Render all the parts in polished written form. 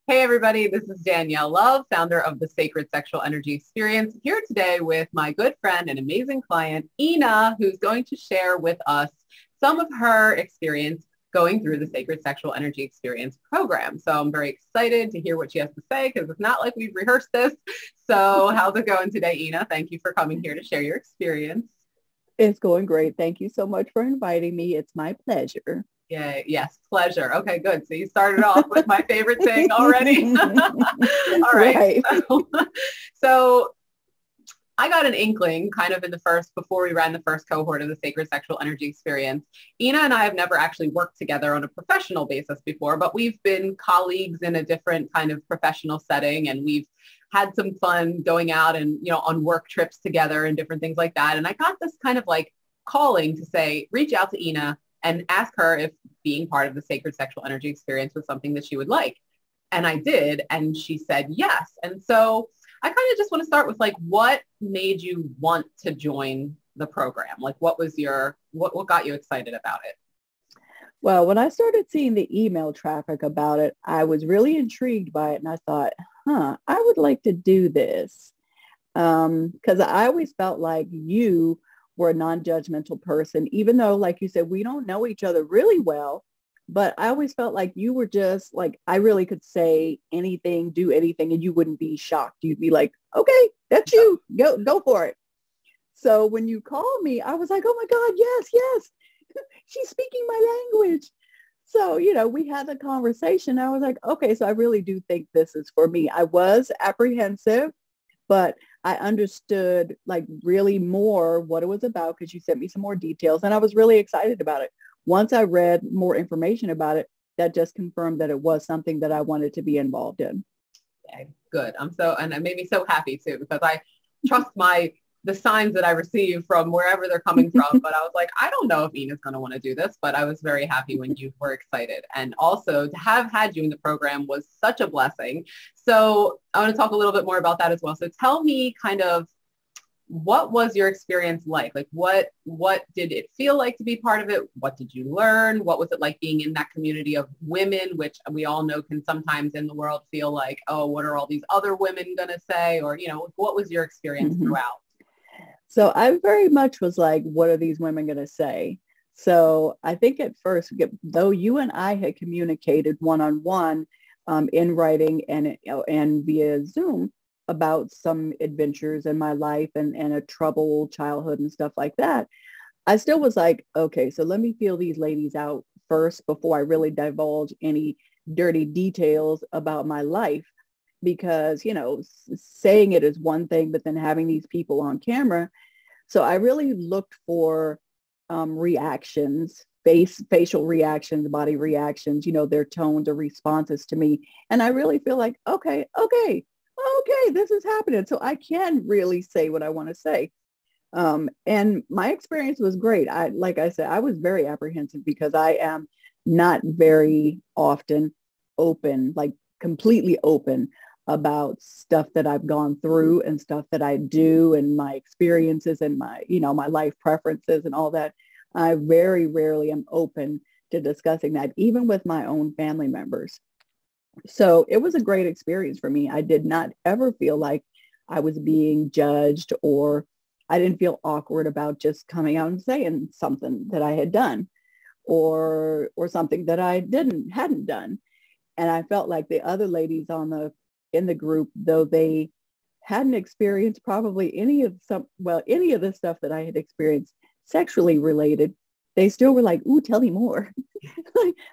Hey everybody, this is Danielle Love, founder of the Sacred Sexual Energy Experience, here today with my good friend and amazing client, Ina, who's going to share with us some of her experience going through the Sacred Sexual Energy Experience program. So I'm very excited to hear what she has to say because it's not like we've rehearsed this. So how's it going today, Ina? Thank you for coming here to share your experience. It's going great. Thank you so much for inviting me. It's my pleasure. Yeah, yes, pleasure. Okay, good. So you started off with my favorite thing already. All right. Right. So I got an inkling kind of in the first, before we ran the first cohort of the Sacred Sexual Energy Experience. Ina and I have never actually worked together on a professional basis before, but we've been colleagues in a different kind of professional setting, and we've had some fun going out and, on work trips together and different things like that. And I got this kind of like calling to say, reach out to Ina and ask her if being part of the Sacred Sexual Energy Experience was something that she would like. And I did. And she said yes. And so I kind of just want to start with like, what made you want to join the program? Like, what got you excited about it? Well, when I started seeing the email traffic about it, I was really intrigued by it. And I thought, I would like to do this. Because I always felt like you were a non-judgmental person, even though, like you said, we don't know each other really well. But I always felt like you were just like, I really could say anything, do anything, and you wouldn't be shocked. You'd be like, okay, that's you. Go for it. So when you called me, I was like, oh my God, yes. She's speaking my language. So, we had the conversation. I was like, okay, so I really do think this is for me. I was apprehensive, but I understood like really more what it was about because you sent me some more details and I was really excited about it. Once I read more information about it, that just confirmed that it was something that I wanted to be involved in. Okay, good. And it made me so happy too, because I trust the signs that I receive from wherever they're coming from. But I was like, I don't know if Ina's going to want to do this, but I was very happy when you were excited. And also to have had you in the program was such a blessing. So I want to talk a little bit more about that as well. So tell me kind of, what was your experience like? Like what did it feel like to be part of it? What did you learn? What was it like being in that community of women, which we all know can sometimes in the world feel like, oh, what are all these other women going to say? Or, what was your experience throughout? So I very much was like, what are these women going to say? So I think at first, though you and I had communicated one-on-one in writing and via Zoom about some adventures in my life and a troubled childhood and stuff like that, I still was like, okay, so let me feel these ladies out first before I really divulge any dirty details about my life. Because, saying it is one thing, but then having these people on camera. So I really looked for reactions, facial reactions, body reactions, their tones or responses to me. And I really feel like, okay, this is happening. So I can really say what I want to say. And my experience was great. Like I said, I was very apprehensive because I am not very often open, like completely open about stuff that I've gone through and stuff that I do and my experiences and my, my life preferences and all that. I very rarely am open to discussing that, even with my own family members. So it was a great experience for me. I did not ever feel like I was being judged, or I didn't feel awkward about just coming out and saying something that I had done or something that I hadn't done. And I felt like the other ladies in the group, though they hadn't experienced probably any of the stuff that I had experienced sexually related, they still were like, ooh, tell me more.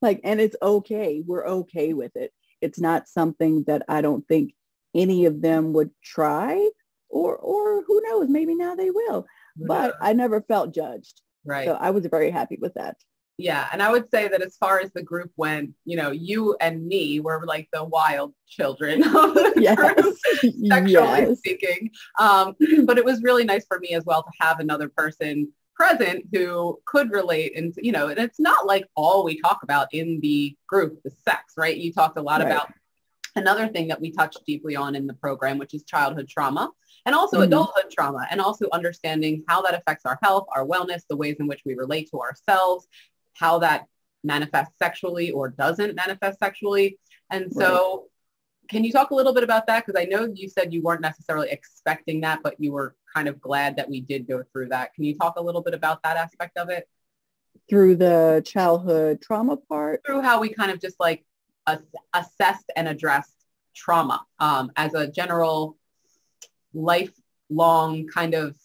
And it's okay. We're okay with it. It's not something that I don't think any of them would try, or who knows, maybe now they will. But I never felt judged. Right. So I was very happy with that. Yeah. And I would say that as far as the group went, you and me were like the wild children of the group, sexually speaking. But it was really nice for me as well to have another person present who could relate. And, and it's not like all we talk about in the group is sex, right? You talked a lot about another thing that we touched deeply on in the program, which is childhood trauma and also adulthood trauma, and also understanding how that affects our health, our wellness, the ways in which we relate to ourselves, how that manifests sexually or doesn't manifest sexually. And so Can you talk a little bit about that? Because I know you said you weren't necessarily expecting that, but you were kind of glad that we did go through that. Can you talk a little bit about that aspect of it? Through the childhood trauma part? Through how we kind of just like assessed and addressed trauma as a general lifelong kind of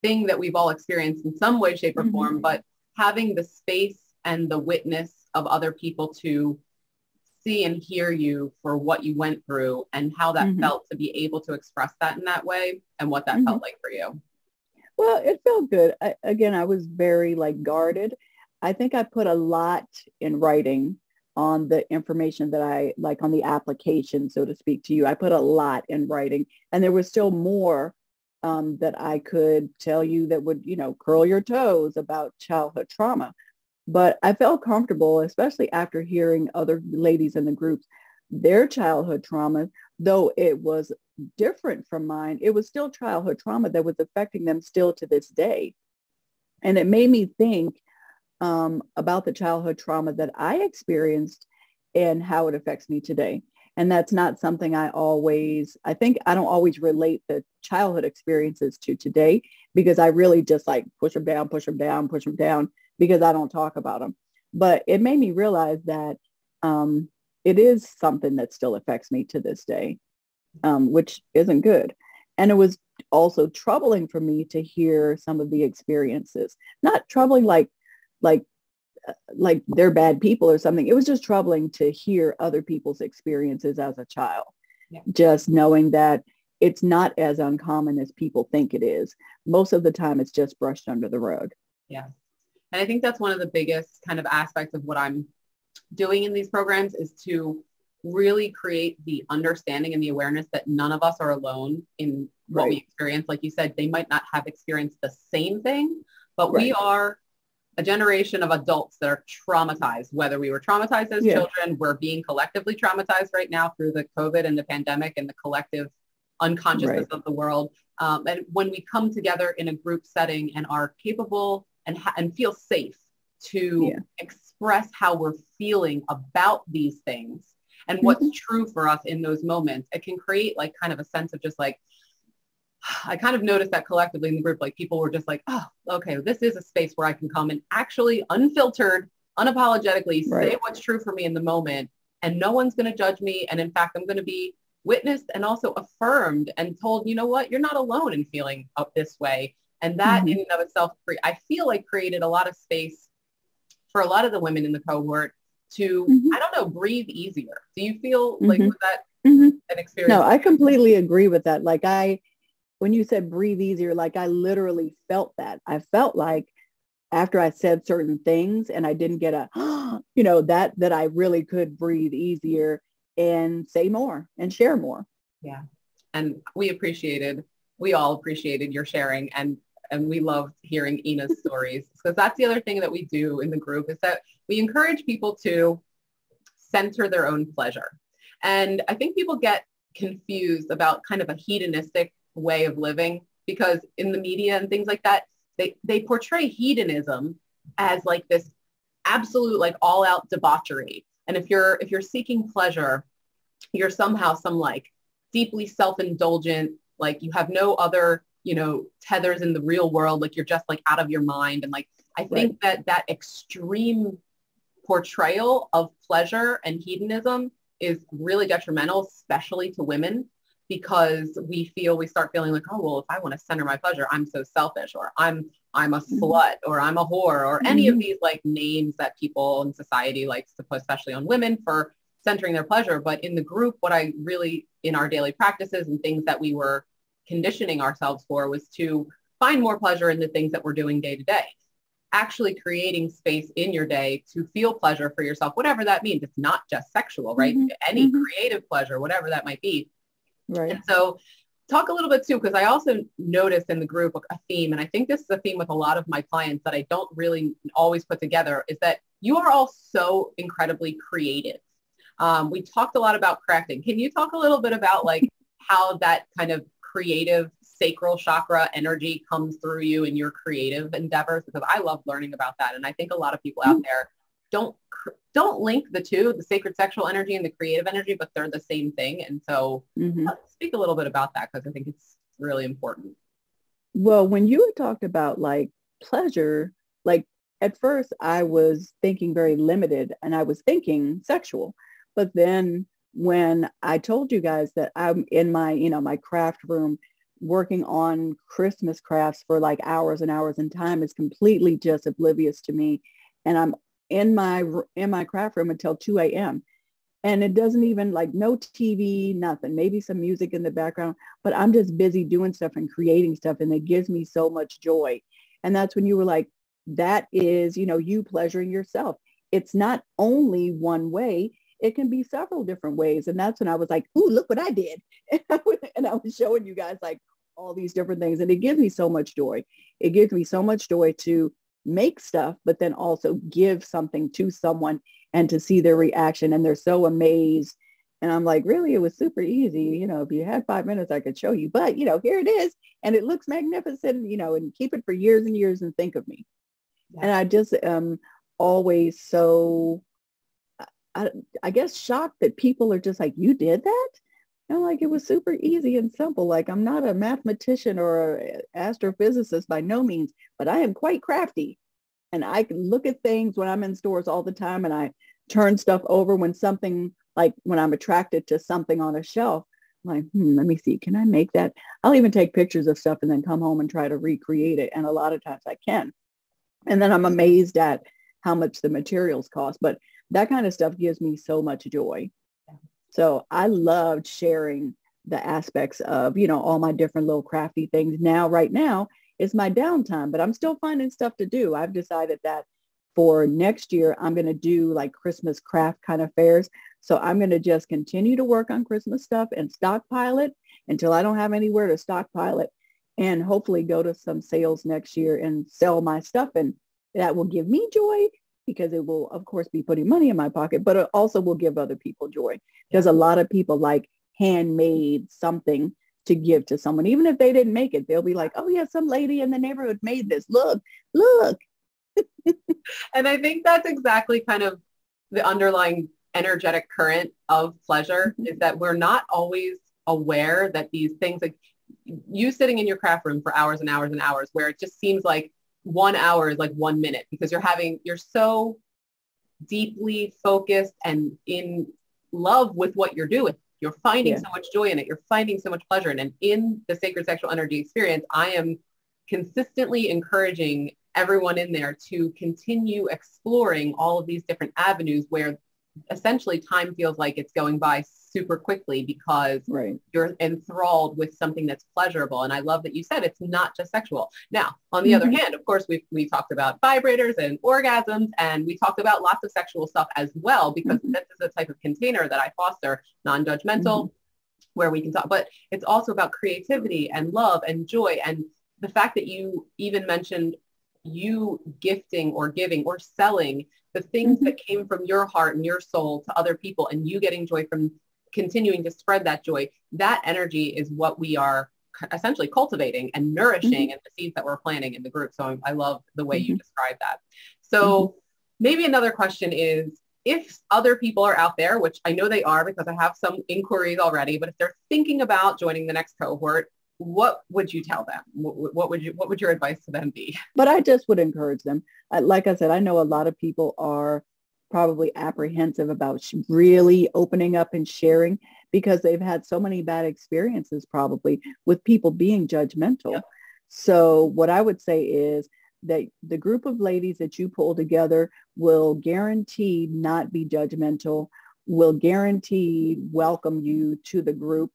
thing that we've all experienced in some way, shape, or form, but having the space and the witness of other people to see and hear you for what you went through and how that felt to be able to express that in that way and what that felt like for you. Well, it felt good. I was very like guarded. I think I put a lot in writing on the information that I like on the application, so to speak, to you. I put a lot in writing, and there was still more that I could tell you that would, curl your toes about childhood trauma. But I felt comfortable, especially after hearing other ladies in the groups, their childhood trauma, though it was different from mine, it was still childhood trauma that was affecting them still to this day. And it made me think about the childhood trauma that I experienced and how it affects me today. And that's not something I think I don't always relate the childhood experiences to today, because I really just like push them down, because I don't talk about them. But it made me realize that it is something that still affects me to this day, which isn't good. And it was also troubling for me to hear some of the experiences. Not troubling like they're bad people or something. It was just troubling to hear other people's experiences as a child. Yeah. Just knowing that it's not as uncommon as people think it is. Most of the time, it's just brushed under the rug. Yeah. And I think that's one of the biggest kind of aspects of what I'm doing in these programs is to really create the understanding and the awareness that none of us are alone in what we experience. Like you said, they might not have experienced the same thing, but we are a generation of adults that are traumatized, whether we were traumatized as children, we're being collectively traumatized right now through the COVID and the pandemic and the collective unconsciousness of the world. And when we come together in a group setting and are capable and feel safe to express how we're feeling about these things and what's true for us in those moments, it can create like kind of a sense of just like, I kind of noticed that collectively in the group, like people were just like, oh, okay, this is a space where I can come and actually unfiltered, unapologetically say what's true for me in the moment. And no one's going to judge me. And in fact, I'm going to be witnessed and also affirmed and told, you know what, you're not alone in feeling up this way. And that in and of itself, I feel like created a lot of space for a lot of the women in the cohort to, I don't know, breathe easier. Do you feel like was that an experience? No, I completely agree with that. Like when you said breathe easier, like I literally felt that. I felt like after I said certain things and I didn't get that I really could breathe easier and say more and share more. Yeah. And we all appreciated your sharing, and we loved hearing Ina's stories. So that's the other thing that we do in the group is that we encourage people to center their own pleasure. And I think people get confused about kind of a hedonistic way of living, because in the media and things like that, they portray hedonism as like this absolute like all out debauchery. And if you're seeking pleasure, you're somehow some like deeply self-indulgent, like you have no other, tethers in the real world. Like you're just like out of your mind. And like, I think that extreme portrayal of pleasure and hedonism is really detrimental, especially to women, because we start feeling like, oh, well, if I want to center my pleasure, I'm so selfish, or I'm a slut, or I'm a whore, or any of these like names that people in society likes to put, especially on women, for centering their pleasure. But in the group, what I really, in our daily practices and things that we were conditioning ourselves for, was to find more pleasure in the things that we're doing day to day, actually creating space in your day to feel pleasure for yourself, whatever that means. It's not just sexual, right? Any creative pleasure, whatever that might be. Right. And so talk a little bit too, because I also noticed in the group a theme, and I think this is a theme with a lot of my clients that I don't really always put together, is that you are all so incredibly creative. We talked a lot about crafting. Can you talk a little bit about like how that kind of creative sacral chakra energy comes through you in your creative endeavors? Because I love learning about that. And I think a lot of people out there don't link the two, the sacred sexual energy and the creative energy, but they're the same thing. And so let's speak a little bit about that, because I think it's really important. Well, when you had talked about like pleasure, like at first I was thinking very limited and I was thinking sexual. But then when I told you guys that I'm in my, my craft room working on Christmas crafts for like hours and hours, and time is completely just oblivious to me. And I'm in my craft room until 2 a.m. And it doesn't even, like, no TV, nothing, maybe some music in the background, but I'm just busy doing stuff and creating stuff. And it gives me so much joy. And that's when you were like, that is, you pleasuring yourself. It's not only one way. It can be several different ways. And that's when I was like, ooh, look what I did. And I was showing you guys like all these different things. And it gives me so much joy. It gives me so much joy to make stuff, but then also give something to someone and to see their reaction. And they're so amazed. And I'm like, really, it was super easy. If you had 5 minutes, I could show you, but here it is. And it looks magnificent, and keep it for years and years and think of me. Yeah. And I just am always so, I guess, shocked that people are just like, you did that? And like, it was super easy and simple. Like, I'm not a mathematician or an astrophysicist by no means, but I am quite crafty. And I can look at things when I'm in stores all the time, and I turn stuff over when I'm attracted to something on a shelf. I'm like, let me see, can I make that? I'll even take pictures of stuff and then come home and try to recreate it. And a lot of times I can. And then I'm amazed at how much the materials cost. But that kind of stuff gives me so much joy. So I loved sharing the aspects of, all my different little crafty things. Right now is my downtime, but I'm still finding stuff to do. I've decided that for next year, I'm going to do like Christmas craft kind of fairs. So I'm going to just continue to work on Christmas stuff and stockpile it until I don't have anywhere to stockpile it, and hopefully go to some sales next year and sell my stuff. And that will give me joy, because it will, of course, be putting money in my pocket, but it also will give other people joy. There's a lot of people like handmade something to give to someone. Even if they didn't make it, they'll be like, oh yeah, some lady in the neighborhood made this. Look. And I think that's exactly kind of the underlying energetic current of pleasure, is that we're not always aware that these things, like you sitting in your craft room for hours and hours and hours, where it just seems like 1 hour is like 1 minute, because you're so deeply focused and in love with what you're doing. You're finding so much joy in it. You're finding so much pleasure in it. And in the Sacred Sexual Energy Experience, I am consistently encouraging everyone in there to continue exploring all of these different avenues, where essentially time feels like it's going by super quickly, because you're enthralled with something that's pleasurable. And I love that you said it's not just sexual. Now, on the other hand, of course, we talked about vibrators and orgasms, and we talked about lots of sexual stuff as well, because this is the type of container that I foster, non-judgmental, where we can talk. But it's also about creativity and love and joy. And the fact that you even mentioned you gifting or giving or selling the things that came from your heart and your soul to other people, and you getting joy from continuing to spread that joy, that energy is what we are essentially cultivating and nourishing in the seeds that we're planting in the group. So I love the way you describe that. So maybe another question is, if other people are out there, which I know they are because I have some inquiries already, but if they're thinking about joining the next cohort, what would you tell them? What would your advice to them be? But I just would encourage them. Like I said, I know a lot of people are probably apprehensive about really opening up and sharing, because they've had so many bad experiences probably with people being judgmental. Yep. So what I would say is that the group of ladies that you pull together will guarantee not be judgmental, will guarantee welcome you to the group,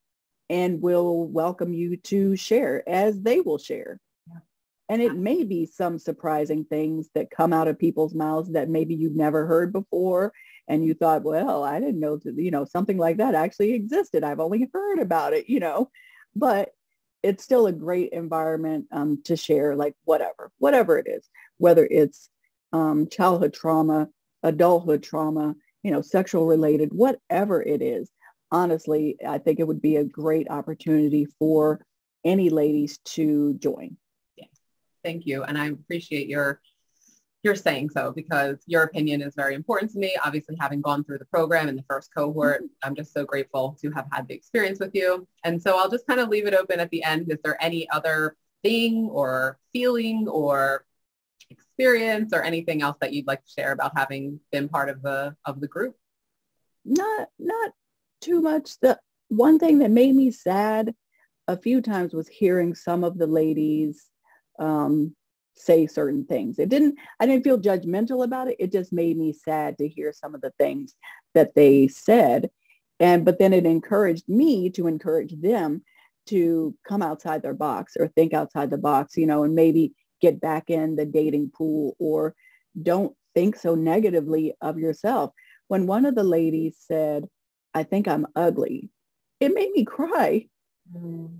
and will welcome you to share as they will share. Yeah. And it may be some surprising things that come out of people's mouths that maybe you've never heard before. And you thought, well, I didn't know that, something like that actually existed. I've only heard about it, but it's still a great environment to share, like whatever it is, whether it's childhood trauma, adulthood trauma, sexual related, whatever it is. Honestly, I think it would be a great opportunity for any ladies to join. Yeah. Thank you. And I appreciate your you're saying so because your opinion is very important to me. Obviously, having gone through the program in the first cohort, I'm just so grateful to have had the experience with you. And so I'll just kind of leave it open at the end. Is there any other thing or feeling or experience or anything else that you'd like to share about having been part of the group? Not too much. The one thing that made me sad a few times was hearing some of the ladies say certain things. I didn't feel judgmental about it. It just made me sad to hear some of the things that they said. But then it encouraged me to encourage them to come outside their box or think outside the box, and maybe get back in the dating pool, or don't think so negatively of yourself. When one of the ladies said, "I think I'm ugly," it made me cry. Mm.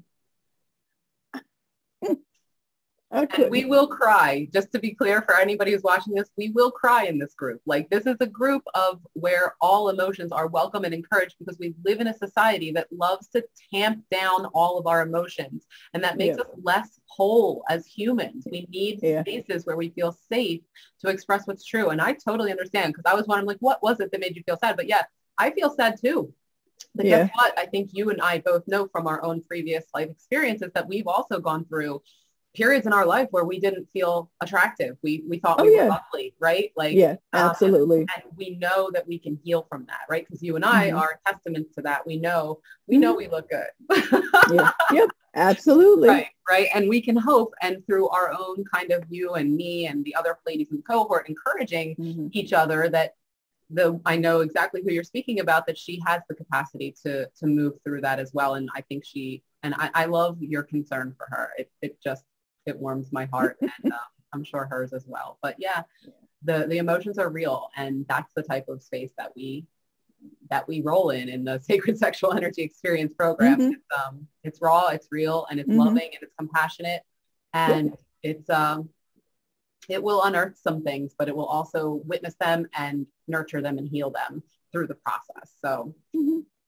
And we will cry, just to be clear for anybody who's watching this, we will cry in this group. Like, this is a group of where all emotions are welcome and encouraged, because we live in a society that loves to tamp down all of our emotions, and that makes us less whole as humans. We need spaces where we feel safe to express what's true. And I totally understand, because I was wondering, like, what was it that made you feel sad? But yeah, I feel sad too. But guess what? I think you and I both know from our own previous life experiences that we've also gone through periods in our life where we didn't feel attractive. We thought we were ugly, right? Like, absolutely. And we know that we can heal from that, right? Because you and I are testaments to that. We know we look good. Yep, absolutely. Right. And we can hope, and through our own kind of, you and me and the other ladies in the cohort, encouraging each other, that I know exactly who you're speaking about, that she has the capacity to move through that as well. And I think I love your concern for her. It warms my heart, and I'm sure hers as well. But yeah, the emotions are real, and that's the type of space that we roll in the Sacred Sexual Energy Experience program. It's raw, it's real, and it's loving, and it's compassionate, and it will unearth some things, but it will also witness them and nurture them and heal them through the process. So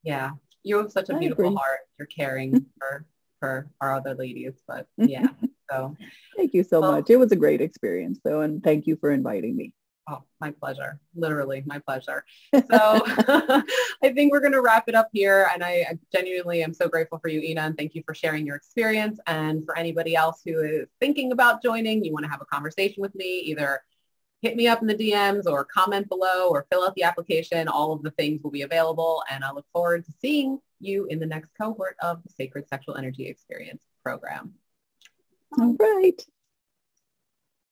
yeah, you have such a beautiful heart. You're caring for our other ladies, but yeah. So thank you so much. It was a great experience though. And thank you for inviting me. Oh, my pleasure. Literally my pleasure. So I think we're going to wrap it up here. And I genuinely am so grateful for you, Ina, and thank you for sharing your experience. And for anybody else who is thinking about joining, you want to have a conversation with me, either hit me up in the DMs or comment below or fill out the application. All of the things will be available. And I look forward to seeing you in the next cohort of the Sacred Sexual Energy Experience program. All right.